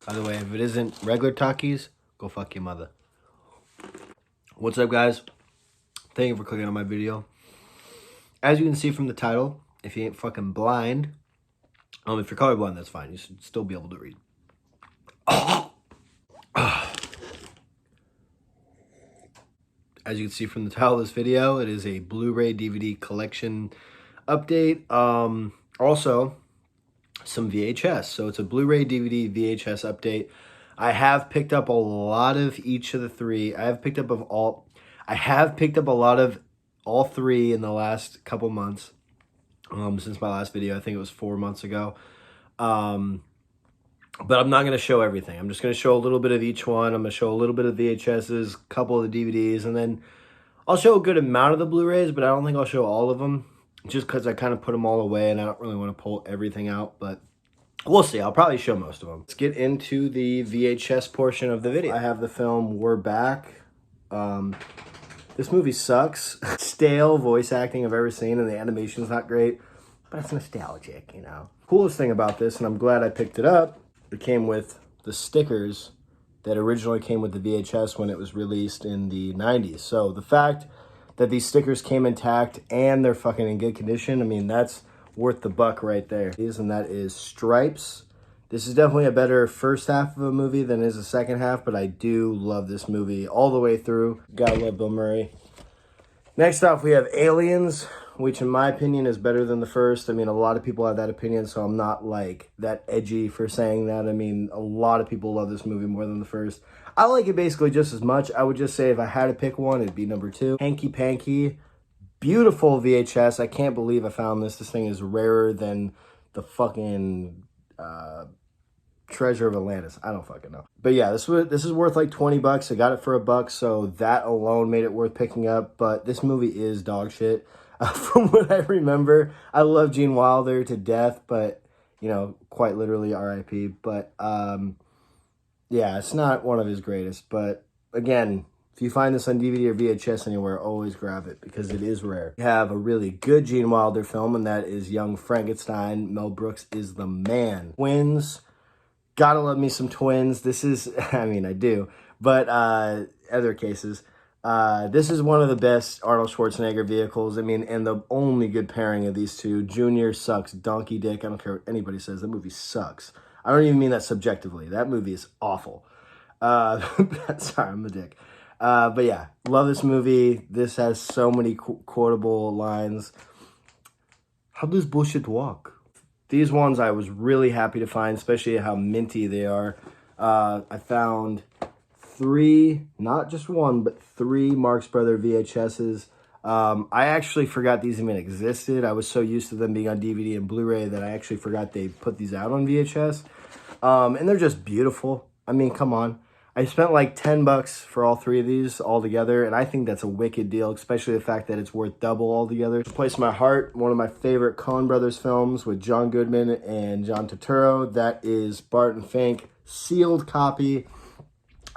By the way, if it isn't regular Takis, go fuck your mother. What's up, guys? Thank you for clicking on my video. As you can see from the title, if you ain't fucking blind, if you're colorblind, that's fine. You should still be able to read. As you can see from the title of this video, it is a Blu-ray DVD collection update. Also, some VHS. So it's a Blu-ray DVD VHS update. I have picked up a lot of each of the three. I have picked up a lot of all three in the last couple months. Since my last video, I think it was 4 months ago. But I'm not going to show everything. I'm just going to show a little bit of each one. I'm going to show a little bit of VHSs, a couple of the DVDs, and then I'll show a good amount of the Blu-rays, but I don't think I'll show all of them just because I kind of put them all away and I don't really want to pull everything out, but we'll see. I'll probably show most of them. Let's get into the VHS portion of the video. I have the film We're Back. This movie sucks. Stale voice acting I've ever seen, and the animation's not great, but it's nostalgic, you know. Coolest thing about this, and I'm glad I picked it up, it came with the stickers that originally came with the VHS when it was released in the 90s. So the fact that these stickers came intact and they're fucking in good condition, I mean, that's worth the buck right there. And that is Stripes. This is definitely a better first half of a movie than is the second half, but I do love this movie all the way through. Gotta love Bill Murray. Next off, we have Aliens, which in my opinion is better than the first. I mean, a lot of people have that opinion, so I'm not like that edgy for saying that. I mean, a lot of people love this movie more than the first. I like it basically just as much. I would just say if I had to pick one, it'd be number 2. Hanky Panky, beautiful VHS. I can't believe I found this. This thing is rarer than the fucking Treasure of Atlantis. I don't fucking know. But yeah, this is worth like 20 bucks. I got it for $1, so that alone made it worth picking up. But this movie is dog shit. From what I remember, I love Gene Wilder to death, but, you know, quite literally R.I.P. But, yeah, it's not one of his greatest. But, again, if you find this on DVD or VHS anywhere, always grab it because it is rare. We have a really good Gene Wilder film, and that is Young Frankenstein. Mel Brooks is the man. Twins. Gotta love me some twins. This is, I mean, I do, but other cases. This is one of the best Arnold Schwarzenegger vehicles. I mean, and the only good pairing of these two. Junior sucks donkey dick. I don't care what anybody says. That movie sucks. I don't even mean that subjectively. That movie is awful. Sorry, I'm a dick. But yeah, love this movie. This has so many quotable lines. How does bullshit walk? These ones I was really happy to find, especially how minty they are. I found 3, not just 1, but 3 Marx Brothers VHSs. I actually forgot these even existed. I was so used to them being on DVD and Blu-ray that I actually forgot they put these out on VHS. And they're just beautiful. I mean, come on. I spent like $10 for all 3 of these all together, and I think that's a wicked deal, especially the fact that it's worth double altogether. Place My Heart, one of my favorite Coen Brothers films with John Goodman and John Turturro. That is Barton Fink, sealed copy.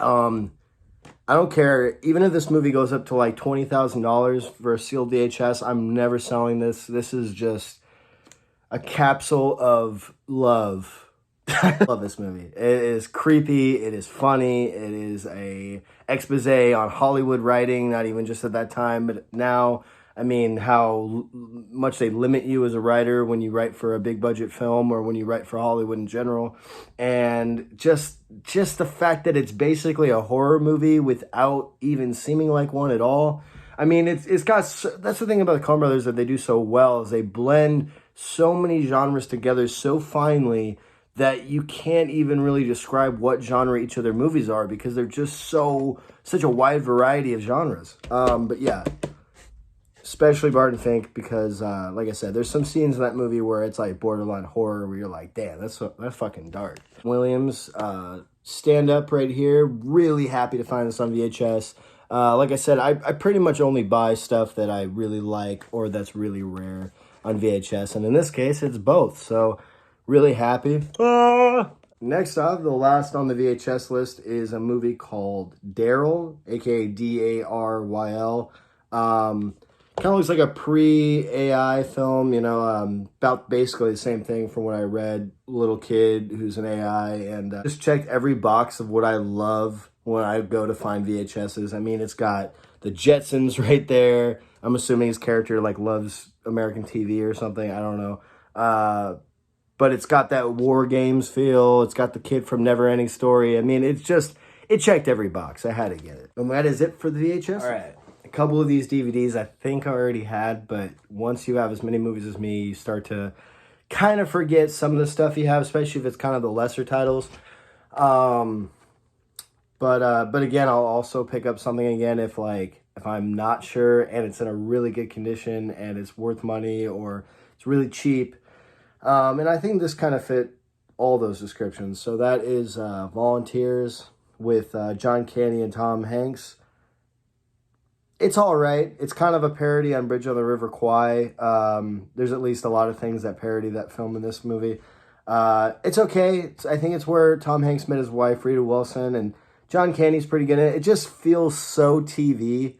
I don't care, even if this movie goes up to like $20,000 for a sealed VHS, I'm never selling this. This is just a capsule of love. I love this movie. It is creepy, it is funny, it is a expose on Hollywood writing, not even just at that time, but now. I mean, how much they limit you as a writer when you write for a big budget film or when you write for Hollywood in general. And just the fact that it's basically a horror movie without even seeming like one at all. I mean, it's got, that's the thing about the Coen Brothers that they do so well, is they blend so many genres together so finely that you can't even really describe what genre each of their movies are because they're just such a wide variety of genres. But yeah. Especially Barton Fink because, like I said, there's some scenes in that movie where it's like borderline horror where you're like, damn, that's fucking dark. Williams, Stand Up right here. Really happy to find this on VHS. Like I said, I pretty much only buy stuff that I really like or that's really rare on VHS. And in this case, it's both. So really happy. Next up, the last on the VHS list is a movie called Daryl, aka D-A-R-Y-L. Kind of looks like a pre-AI film, you know, about basically the same thing from what I read. Little kid who's an AI, and just checked every box of what I love when I go to find VHSs. I mean, it's got the Jetsons right there. I'm assuming his character like loves American TV or something. I don't know. But it's got that War Games feel. It's got the kid from Neverending Story. I mean, it's just, it checked every box. I had to get it. And that is it for the VHS. All right. A couple of these DVDs I think I already had, but once you have as many movies as me, you start to kind of forget some of the stuff you have, especially if it's kind of the lesser titles. But again, I'll also pick up something again if I'm not sure and it's in a really good condition and it's worth money or it's really cheap. And I think this kind of fit all those descriptions. So that is Volunteers with John Candy and Tom Hanks. It's all right. It's kind of a parody on Bridge on the River Kwai. There's at least a lot of things that parody that film in this movie. It's okay. I think it's where Tom Hanks met his wife, Rita Wilson, and John Candy's pretty good in it. It just feels so TV,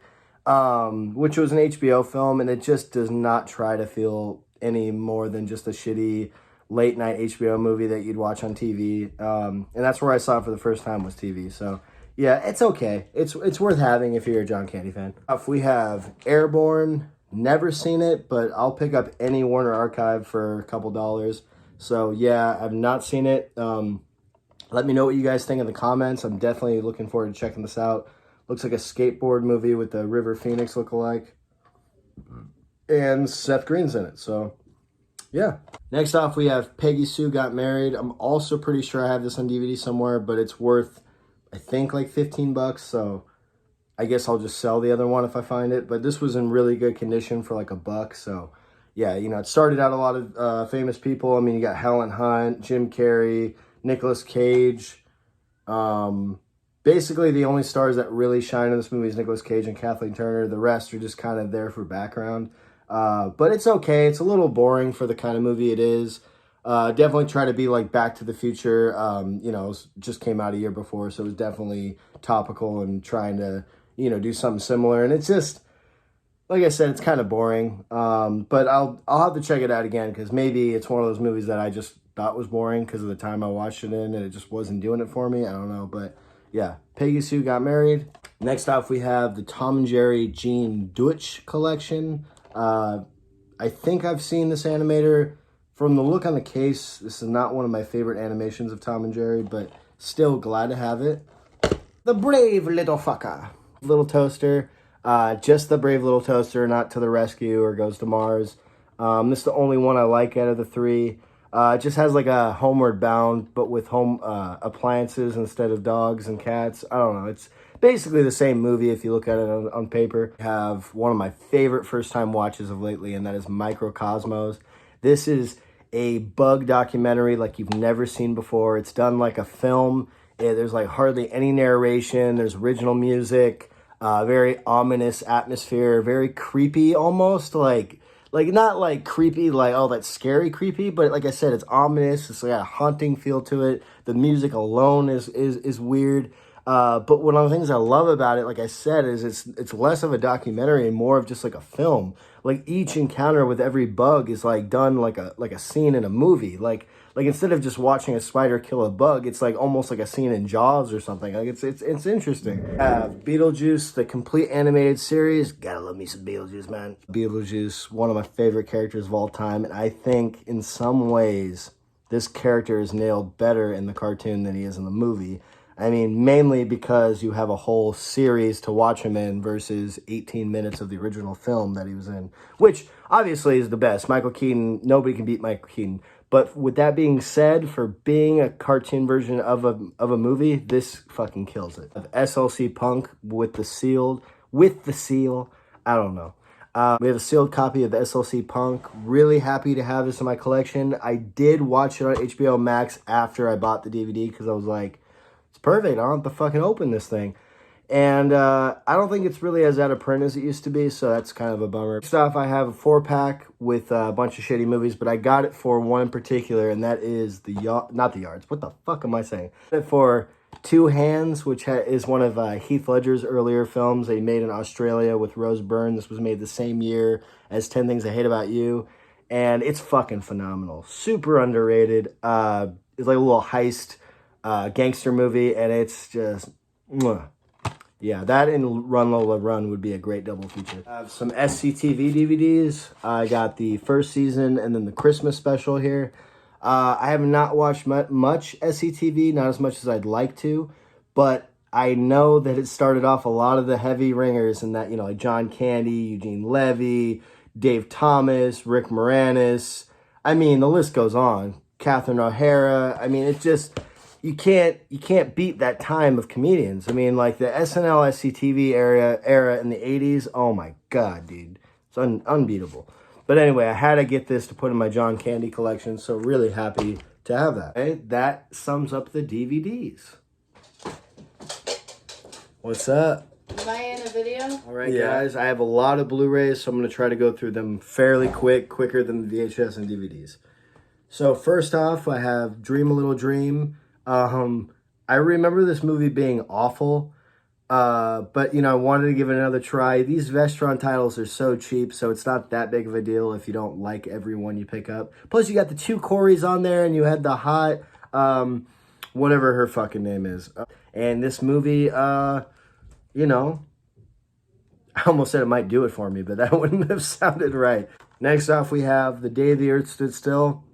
which was an HBO film, and it just does not try to feel any more than just a shitty late night HBO movie that you'd watch on TV. And that's where I saw it for the first time was TV. So yeah, it's okay. It's worth having if you're a John Candy fan. If we have Airborne, never seen it, but I'll pick up any Warner Archive for a couple dollars. So yeah, I've not seen it. Let me know what you guys think in the comments. I'm definitely looking forward to checking this out. Looks like a skateboard movie with the River Phoenix lookalike. And Seth Green's in it, so yeah. Next off, we have Peggy Sue Got Married. I'm also pretty sure I have this on DVD somewhere, but it's worth, I think, like 15 bucks, so I guess I'll just sell the other one if I find it. But this was in really good condition for like $1, so yeah, you know, it started out a lot of famous people. I mean, you got Helen Hunt, Jim Carrey, Nicolas Cage. Basically, the only stars that really shine in this movie is Nicolas Cage and Kathleen Turner. The rest are just kind of there for background. But it's okay. It's a little boring for the kind of movie it is. Definitely try to be like Back to the Future. You know, it just came out a year before, so it was definitely topical and trying to, you know, do something similar. And it's just, like I said, it's kind of boring. But I'll have to check it out again because maybe it's one of those movies that I just thought was boring because of the time I watched it in and it just wasn't doing it for me. I don't know, but yeah, Peggy Sue Got Married. Next off, we have the Tom and Jerry Gene Deutsch collection. I think I've seen this animator. From the look on the case, this is not one of my favorite animations of Tom and Jerry, but still glad to have it. The Brave Little Fucker. Little Toaster. Just the Brave Little Toaster, not To the Rescue or Goes to Mars. This is the only one I like out of the three. It just has like a Homeward Bound, but with home appliances instead of dogs and cats. I don't know. It's basically the same movie if you look at it on paper. I have one of my favorite first-time watches of lately, and that is Microcosmos. This is a bug documentary like you've never seen before. It's done like a film. There's like hardly any narration. There's original music. Very ominous atmosphere. Very creepy almost. Like not like creepy, like, oh, that's scary creepy, but like I said, it's ominous. It's got a haunting feel to it. The music alone is weird. But one of the things I love about it, like I said, is it's less of a documentary and more of just like a film. Like each encounter with every bug is like done like a scene in a movie. Like instead of just watching a spider kill a bug, it's like almost like a scene in Jaws or something. Like it's interesting. Beetlejuice, the complete animated series. Gotta love me some Beetlejuice, man. Beetlejuice, one of my favorite characters of all time, and I think in some ways this character is nailed better in the cartoon than he is in the movie. I mean, mainly because you have a whole series to watch him in versus 18 minutes of the original film that he was in, which obviously is the best. Michael Keaton, nobody can beat Michael Keaton. But with that being said, for being a cartoon version of a movie, this fucking kills it. SLC Punk with the seal. I don't know. We have a sealed copy of SLC Punk. Really happy to have this in my collection. I did watch it on HBO Max after I bought the DVD because I was like, it's perfect. I don't have to fucking open this thing. And I don't think it's really as out of print as it used to be, so that's kind of a bummer. Next off, I have a 4-pack with a bunch of shitty movies, but I got it for one in particular, and that is not the Yards. What the fuck am I saying? For Two Hands, which is one of Heath Ledger's earlier films that he made in Australia with Rose Byrne. This was made the same year as 10 Things I Hate About You. And it's fucking phenomenal. Super underrated. It's like a little heist gangster movie, and it's just... Mwah. Yeah, that and Run Lola Run would be a great double feature. I have some Sctv DVDs. I got the first season and then the Christmas special here. I have not watched much Sctv, not as much as I'd like to, but I know that it started off a lot of the heavy ringers and that, you know, like John Candy, Eugene Levy, Dave Thomas, Rick Moranis. I mean, the list goes on. Catherine O'Hara. I mean, it's just... You can't beat that time of comedians. I mean, like the SNL, SCTV era in the 80s. Oh my God, dude. It's unbeatable. But anyway, I had to get this to put in my John Candy collection, so really happy to have that. Okay, that sums up the DVDs. What's up? Am I in a video? All right, guys. I have a lot of Blu-rays, so I'm going to try to go through them fairly quicker than the VHS and DVDs. So first off, I have Dream a Little Dream. I remember this movie being awful, but, you know, I wanted to give it another try. These Vestron titles are so cheap, so it's not that big of a deal if you don't like every one you pick up. Plus, you got the two Corys on there, and you had the hot, whatever her fucking name is. And this movie, you know, I almost said it might do it for me, but that wouldn't have sounded right. Next off, we have The Day the Earth Stood Still.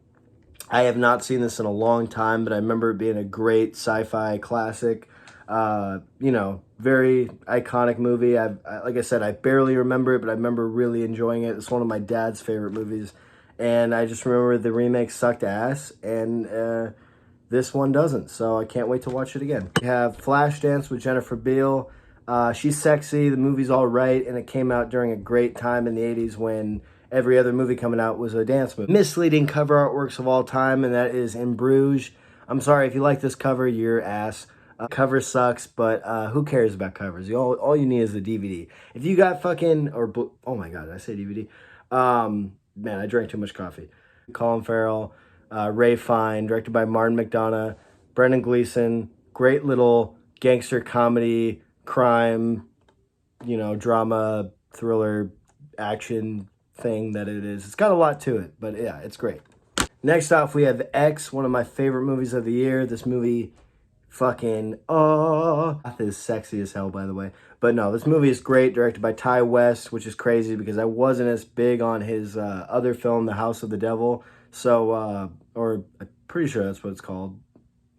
I have not seen this in a long time, but I remember it being a great sci-fi classic. You know, very iconic movie. Like I said, I barely remember it, but I remember really enjoying it. It's one of my dad's favorite movies. And I just remember the remake sucked ass, and this one doesn't. So I can't wait to watch it again. We have Flashdance with Jennifer Beal. She's sexy, the movie's all right, and it came out during a great time in the 80s when every other movie coming out was a dance movie. Misleading cover artworks of all time, and that is In Bruges. I'm sorry, if you like this cover, you're ass. Cover sucks, but who cares about covers? All you need is the DVD. If you got fucking, oh my God, did I say DVD? Man, I drank too much coffee. Colin Farrell, Ray Fiennes, directed by Martin McDonagh, Brendan Gleeson, great little gangster comedy, crime, you know, drama, thriller, action thing that it is. It's got a lot to it, but yeah, it's great. Next off, we have X, one of my favorite movies of the year. This movie fucking, is sexy as hell, by the way. But no, this movie is great, directed by Ty West, which is crazy because I wasn't as big on his other film, The House of the Devil. So, or I'm pretty sure that's what it's called.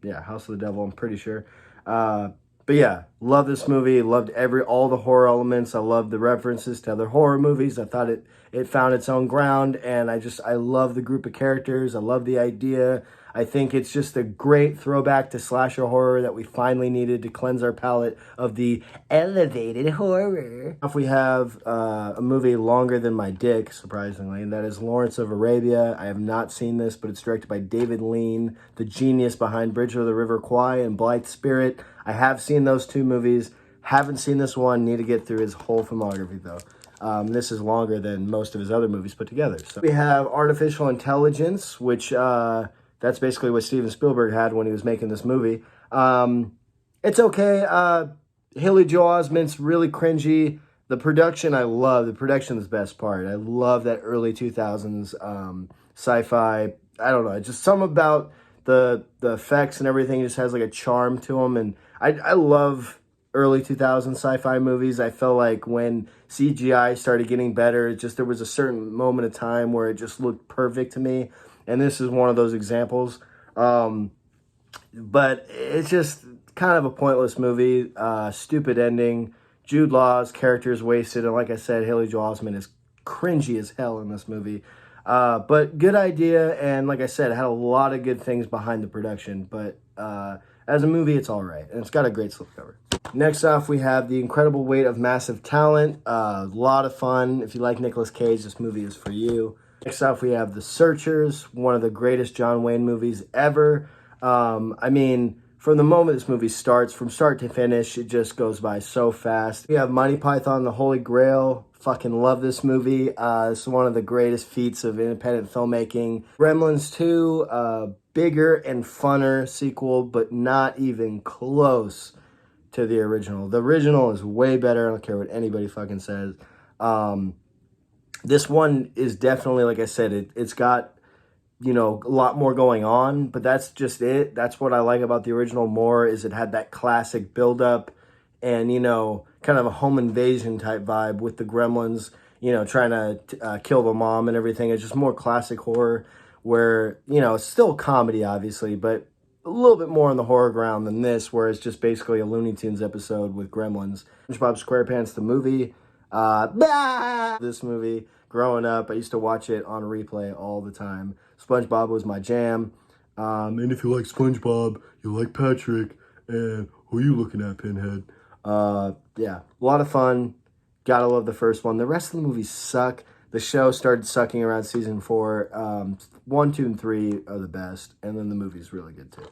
Yeah, House of the Devil, I'm pretty sure. But yeah, love this movie. Loved all the horror elements. I loved the references to other horror movies. I thought it found its own ground, and I love the group of characters. I love the idea. I think it's just a great throwback to slasher horror that we finally needed to cleanse our palate of the elevated horror. If we have a movie longer than my dick, surprisingly, and that is Lawrence of Arabia. I have not seen this, but it's directed by David Lean, the genius behind Bridge of the River Kwai and Blithe Spirit. I have seen those two movies. Haven't seen this one. Need to get through his whole filmography, though. This is longer than most of his other movies put together. So we have Artificial Intelligence, which... that's basically what Steven Spielberg had when he was making this movie. It's okay. Haley Joel Osment's really cringy. The production I love. The production is the best part. I love that early 2000s sci-fi. I don't know. It's just something about the effects and everything just has like a charm to them. And I love early 2000s sci-fi movies. I felt like when CGI started getting better, there was a certain moment of time where it just looked perfect to me. And this is one of those examples. But it's just kind of a pointless movie. Stupid ending. Jude Law's character is wasted. And like I said, Haley Joel Osment is cringy as hell in this movie. But good idea. And like I said, it had a lot of good things behind the production. But as a movie, it's all right. And it's got a great slipcover. Next off, we have The Incredible Weight of Massive Talent. A lot of fun. If you like Nicolas Cage, this movie is for you. Next off, we have The Searchers, one of the greatest John Wayne movies ever. I mean, from the moment this movie starts, from start to finish, it just goes by so fast. We have Monty Python, The Holy Grail. Fucking love this movie. It's one of the greatest feats of independent filmmaking. Gremlins 2, bigger and funner sequel, but not even close to the original. The original is way better. I don't care what anybody fucking says. This one is definitely, like I said, it's got, you know, a lot more going on, but that's just it. That's what I like about the original more, is it had that classic buildup and, you know, kind of a home invasion type vibe with the Gremlins, you know, trying to kill the mom and everything. It's just more classic horror where, you know, it's still comedy, obviously, but a little bit more on the horror ground than this, where it's just basically a Looney Tunes episode with Gremlins. SpongeBob SquarePants, the movie. This movie, growing up, I used to watch it on replay all the time. SpongeBob was my jam. And if you like SpongeBob, you like Patrick, and who are you looking at, Pinhead? Yeah, a lot of fun. Gotta love the first one. The rest of the movies suck. The show started sucking around season 4. 1, 2, and 3 are the best, and then the movie's really good too.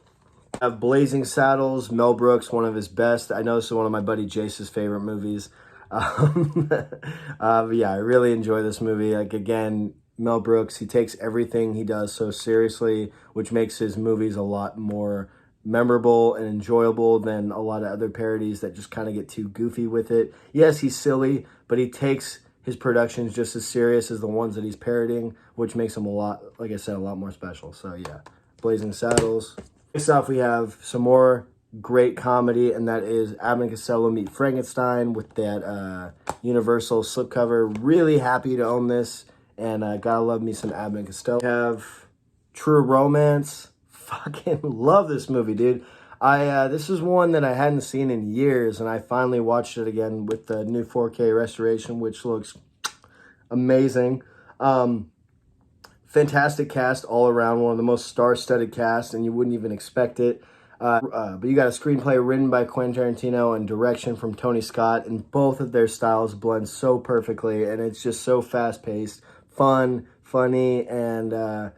I have Blazing Saddles, Mel Brooks, one of his best. I know this is one of my buddy Jace's favorite movies. But yeah, I really enjoy this movie. Like, again, Mel Brooks, he takes everything he does so seriously, which makes his movies a lot more memorable and enjoyable than a lot of other parodies that just kind of get too goofy with it. Yes, he's silly, but he takes his productions just as serious as the ones that he's parodying, which makes them a lot, like I said, a lot more special. So yeah, Blazing Saddles. Next off, we have some more great comedy, and that is Abbott and Costello Meet Frankenstein with that Universal slipcover. Really happy to own this, and gotta love me some Abbott and Costello. We have True Romance. Fucking love this movie, dude. This is one that I hadn't seen in years, and I finally watched it again with the new 4K restoration, which looks amazing. Fantastic cast all around, one of the most star-studded cast, and you wouldn't even expect it. But you got a screenplay written by Quentin Tarantino and direction from Tony Scott, and both of their styles blend so perfectly, and it's just so fast-paced, fun, funny, and a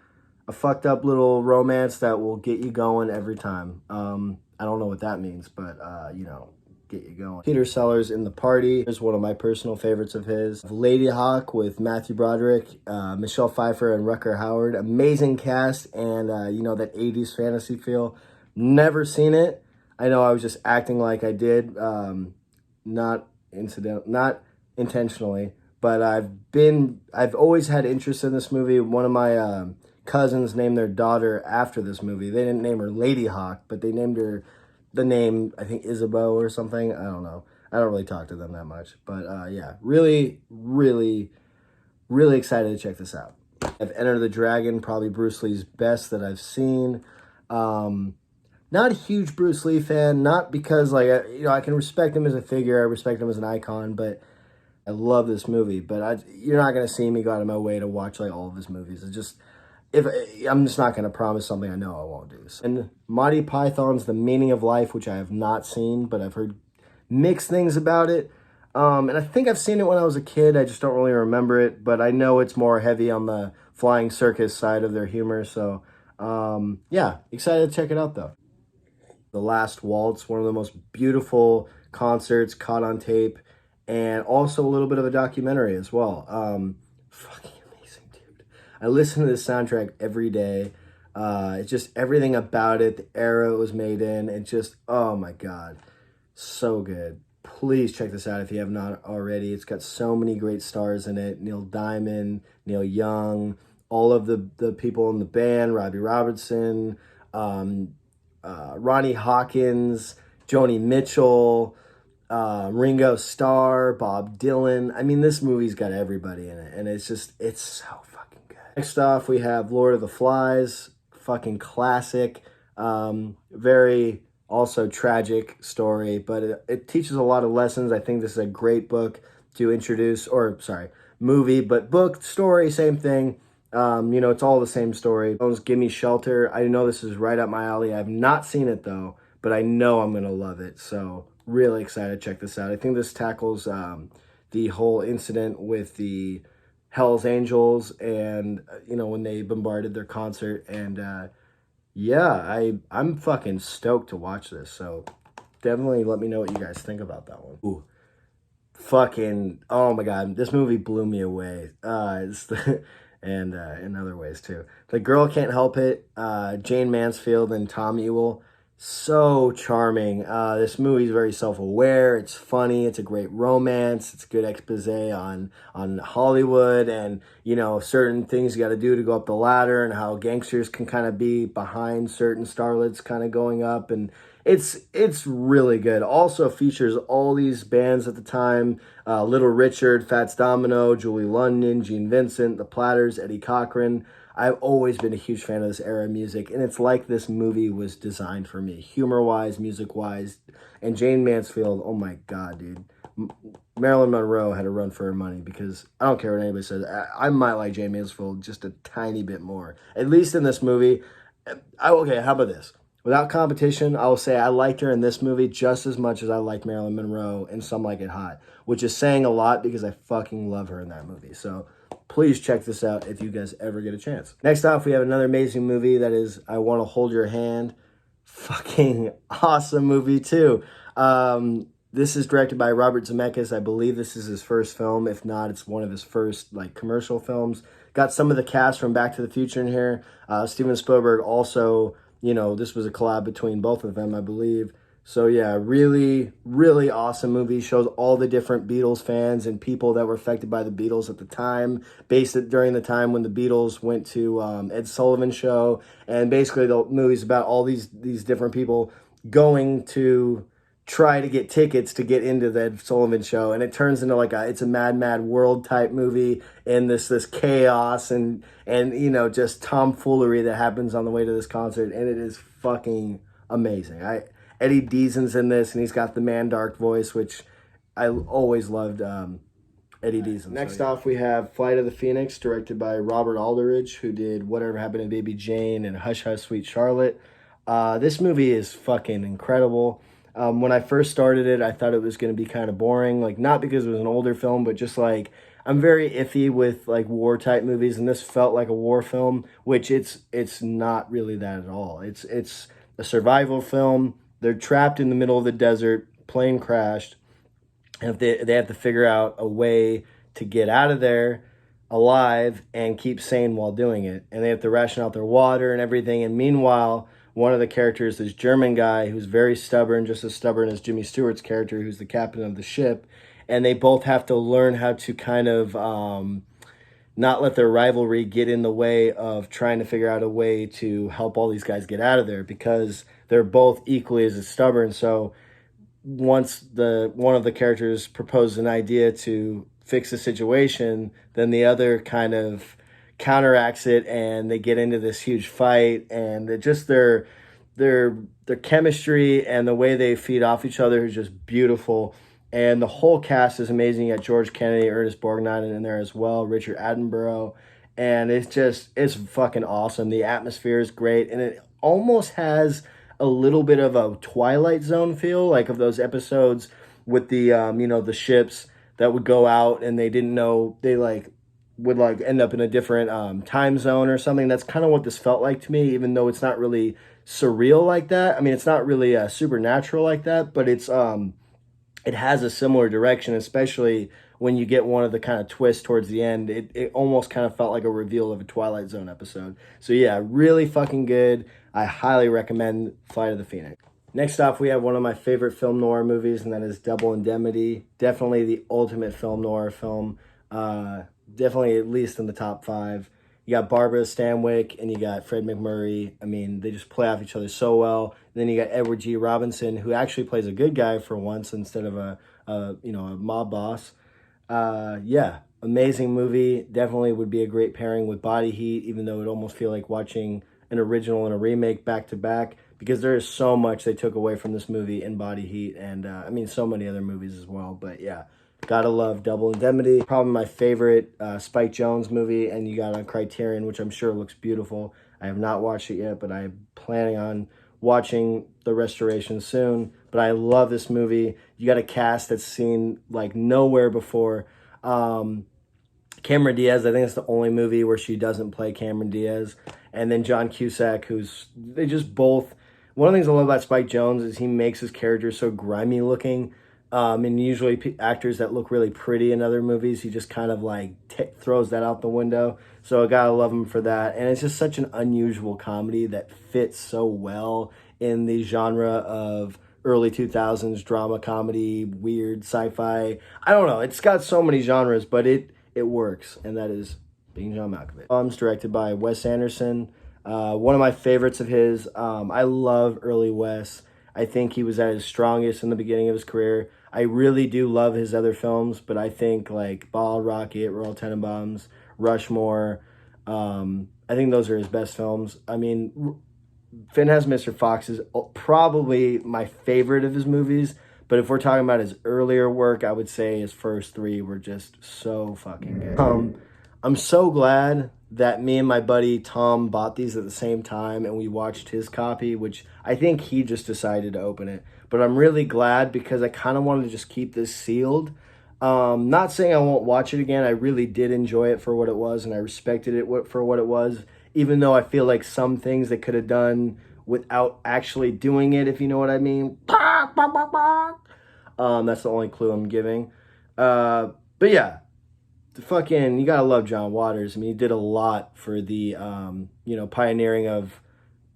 fucked up little romance that will get you going every time. I don't know what that means, but, you know, get you going. Peter Sellers in The Party is one of my personal favorites of his. Lady Hawk with Matthew Broderick, Michelle Pfeiffer, and Rutger Hauer. Amazing cast, and, you know, that 80s fantasy feel. Never seen it. I know I was just acting like I did, not intentionally, but I've always had interest in this movie. One of my cousins named their daughter after this movie. They didn't name her Lady Hawk, but they named her the name, I think, Isabeau or something. I don't know. I don't really talk to them that much, but yeah, really, really, really excited to check this out. I've Enter the Dragon, probably Bruce Lee's best that I've seen. Not a huge Bruce Lee fan, not because, like, you know, I can respect him as a figure, I respect him as an icon, but I love this movie. But you're not going to see me go out of my way to watch, like, all of his movies. It's just, I'm just not going to promise something I know I won't do. And Monty Python's The Meaning of Life, which I have not seen, but I've heard mixed things about it. And I think I've seen it when I was a kid, I just don't really remember it, but I know it's more heavy on the flying circus side of their humor, so yeah, excited to check it out though. The Last Waltz, one of the most beautiful concerts caught on tape, and also a little bit of a documentary as well. Fucking amazing, dude. I listen to this soundtrack every day. It's just everything about it, the era it was made in, and just, oh my God, so good. Please check this out if you have not already. It's got so many great stars in it. Neil Diamond, Neil Young, all of the people in the band, Robbie Robertson, Ronnie Hawkins, Joni Mitchell, Ringo Starr, Bob Dylan. I mean, this movie's got everybody in it, and it's so fucking good. Next off, we have Lord of the Flies, fucking classic, very also tragic story, but it teaches a lot of lessons. I think this is a great book to introduce, or sorry, movie, but book, story, same thing. You know, it's all the same story. Give Me Shelter. I know this is right up my alley. I have not seen it though, but I know I'm going to love it. So really excited to check this out. I think this tackles the whole incident with the Hell's Angels and, you know, when they bombarded their concert. And yeah, I'm fucking stoked to watch this. So definitely let me know what you guys think about that one. Ooh. Fucking, oh my God, this movie blew me away. and in other ways too. The Girl Can't Help It, Jane Mansfield and Tom Ewell, so charming. This movie is very self-aware. It's funny. It's a great romance. It's a good expose on Hollywood and, you know, certain things you got to do to go up the ladder and how gangsters can kind of be behind certain starlets kind of going up. And it's really good. Also features all these bands at the time: Little Richard, Fats Domino, Julie London, Gene Vincent, The Platters, Eddie Cochran. I've always been a huge fan of this era of music, and it's like this movie was designed for me, humor-wise, music-wise. And Jane Mansfield, oh my God, dude. Marilyn Monroe had to run for her money, because I don't care what anybody says. I might like Jane Mansfield just a tiny bit more, at least in this movie. Okay, how about this? Without competition, I will say I liked her in this movie just as much as I liked Marilyn Monroe in Some Like It Hot, which is saying a lot because I fucking love her in that movie. So please check this out if you guys ever get a chance. Next off, we have another amazing movie that is I Want to Hold Your Hand. Fucking awesome movie too. This is directed by Robert Zemeckis. I believe this is his first film. If not, it's one of his first like commercial films. Got some of the cast from Back to the Future in here. Steven Spielberg also, you know, this was a collab between both of them, I believe. So yeah, really, really awesome movie. Shows all the different Beatles fans and people that were affected by the Beatles at the time. Based it during the time when the Beatles went to Ed Sullivan's show. And basically the movie's about all these different people going to try to get tickets to get into the Ed Sullivan show. And it turns into like it's a Mad Mad World type movie. And this chaos and you know, just tomfoolery that happens on the way to this concert. And it is fucking amazing. Eddie Deazen's in this, and he's got the Mandark voice, which I always loved Eddie Deazen. Next off, we have Flight of the Phoenix, directed by Robert Aldridge, who did Whatever Happened to Baby Jane and Hush Hush Sweet Charlotte. This movie is fucking incredible. When I first started it, I thought it was going to be kind of boring, like not because it was an older film, but just like I'm very iffy with like war type movies, and this felt like a war film, which it's not really that at all. It's a survival film. They're trapped in the middle of the desert, plane crashed, and they have to figure out a way to get out of there alive and keep sane while doing it. And they have to ration out their water and everything. And meanwhile, one of the characters, this German guy who's very stubborn, just as stubborn as Jimmy Stewart's character, who's the captain of the ship. And they both have to learn how to kind of not let their rivalry get in the way of trying to figure out a way to help all these guys get out of there, because they're both equally as stubborn. So once one of the characters proposes an idea to fix the situation, then the other kind of counteracts it, and they get into this huge fight. And their chemistry and the way they feed off each other is just beautiful. And the whole cast is amazing. You got George Kennedy, Ernest Borgnine in there as well, Richard Attenborough. And it's fucking awesome. The atmosphere is great. And it almost has a little bit of a Twilight Zone feel, like of those episodes with the, you know, the ships that would go out and they didn't know, they would end up in a different time zone or something. That's kind of what this felt like to me, even though it's not really surreal like that. I mean, it's not really supernatural like that, but it has a similar direction, especially when you get one of the kind of twists towards the end. It almost kind of felt like a reveal of a Twilight Zone episode. So yeah, really fucking good. I highly recommend Flight of the Phoenix. Next off, we have one of my favorite film noir movies, and that is Double Indemnity. Definitely the ultimate film noir film. Definitely at least in the top 5. You got Barbara Stanwyck and you got Fred McMurray. I mean, they just play off each other so well. And then you got Edward G. Robinson, who actually plays a good guy for once instead of a mob boss. Yeah, amazing movie. Definitely would be a great pairing with Body Heat, even though it almost feel like watching an original and a remake back to back, because there is so much they took away from this movie in Body Heat, and I mean so many other movies as well. But yeah, gotta love Double Indemnity. Probably my favorite Spike Jonze movie, and you got on Criterion, which I'm sure looks beautiful. I have not watched it yet, but I'm planning on watching the restoration soon. But I love this movie. You got a cast that's seen like nowhere before. Cameron Diaz, I think it's the only movie where she doesn't play Cameron Diaz. And then John Cusack, they just both... One of the things I love about Spike Jonze is he makes his characters so grimy looking, And usually actors that look really pretty in other movies, he just kind of like throws that out the window. So I gotta love him for that. And it's just such an unusual comedy that fits so well in the genre of early 2000s drama, comedy, weird sci-fi. I don't know. It's got so many genres, but it works, and that is being John Malkovich. It's directed by Wes Anderson. One of my favorites of his. I love early Wes. I think he was at his strongest in the beginning of his career. I really do love his other films, but I think like Ball, Rocket, Royal Tenenbaums, Rushmore, I think those are his best films. I mean, Phantasm Mr. Fox is probably my favorite of his movies, but if we're talking about his earlier work, I would say his first three were just so fucking good. I'm so glad that me and my buddy Tom bought these at the same time and we watched his copy, which I think he just decided to open it. But I'm really glad because I kind of wanted to just keep this sealed. Not saying I won't watch it again. I really did enjoy it for what it was, and I respected it for what it was, even though I feel like some things they could have done without actually doing it, if you know what I mean. That's the only clue I'm giving. But yeah, you gotta love John Waters. I mean, he did a lot for the, pioneering of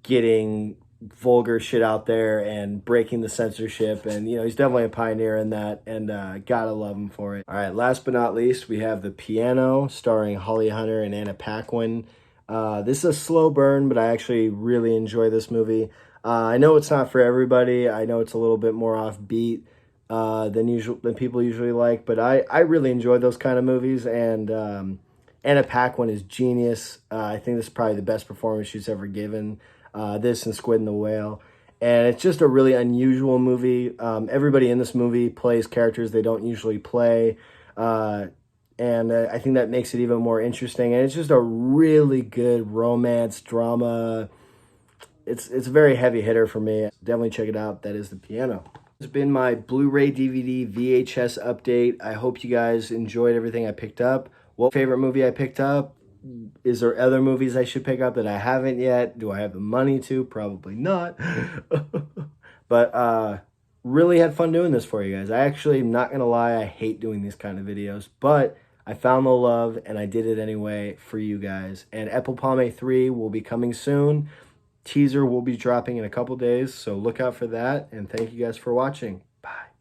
getting vulgar shit out there and breaking the censorship, and he's definitely a pioneer in that, and gotta love him for it. All right, last but not least, we have The Piano, starring Holly Hunter and Anna Paquin. This is a slow burn, but I actually really enjoy this movie. I know it's not for everybody. I know it's a little bit more offbeat than people usually like, but I really enjoy those kind of movies, and Anna Paquin is genius. I think this is probably the best performance she's ever given. This and Squid and the Whale. And it's just a really unusual movie. Everybody in this movie plays characters they don't usually play. And I think that makes it even more interesting. And it's just a really good romance drama. It's a very heavy hitter for me. Definitely check it out. That is The Piano. It's been my Blu-ray, DVD, VHS update. I hope you guys enjoyed everything I picked up. What favorite movie I picked up? Is there other movies I should pick up that I haven't yet? Do I have the money to? Probably not. But really had fun doing this for you guys. I actually am not going to lie. I hate doing these kind of videos. But I found the love and I did it anyway for you guys. And Apple Palme 3 will be coming soon. Teaser will be dropping in a couple days. So look out for that. And thank you guys for watching. Bye.